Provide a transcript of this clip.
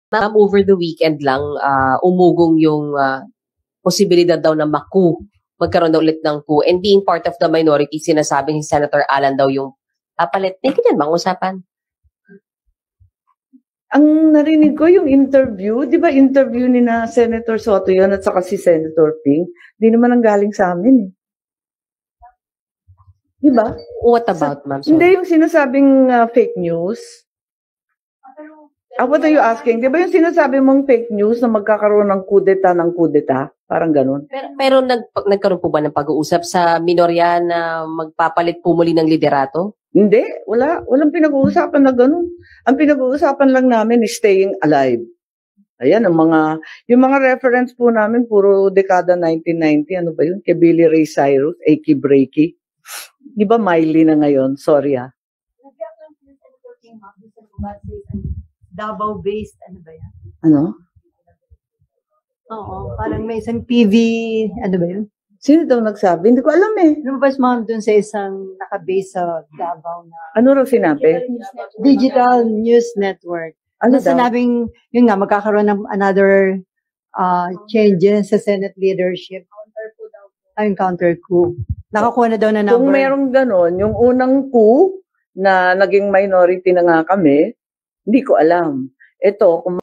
Ma'am, over the weekend lang, umugong yung posibilidad daw na magkaroon daw ulit ng coup. And being part of the minority, sinasabing si Senator Alan daw yung papalit. May ganyan bang usapan? Ang narinig ko yung interview, di ba interview ni na Senator Soto yun at saka si Senator Ping, di naman ang galing sa amin eh. Di ba? What about, ma'am? Hindi yung sinasabing fake news. What are you asking? Di ba yung sinasabi mong fake news na magkakaroon ng kudeta ng kudeta? Parang ganun. Pero nagkaroon po ba ng pag-uusap sa minorya na magpapalit po muli ng liderato? Hindi, walang pinag-uusapan na ganun. Ang pinag-uusapan lang namin is staying alive. Ayan, yung mga reference po namin, puro dekada 1990, ano ba yun? Kay Billy Ray Cyrus, Achy Breaky. Di ba Miley na ngayon? Sorry ah. Davao-based, ano ba yan? Ano? Oo, parang may isang PV, ano ba yun? Sino daw nagsabi? Hindi ko alam eh. Lumabas ma'am dun sa isang naka-base sa Davao na Ano raw sinabi? Digital News Network. Ano Na daw? sinabing, yun nga, magkakaroon ng another changes sa Senate leadership. Yung counter coup. Nakakuha na daw na number. Kung merong ganon, yung unang coup na naging minority na nga kami, hindi ko alam. Ito, kung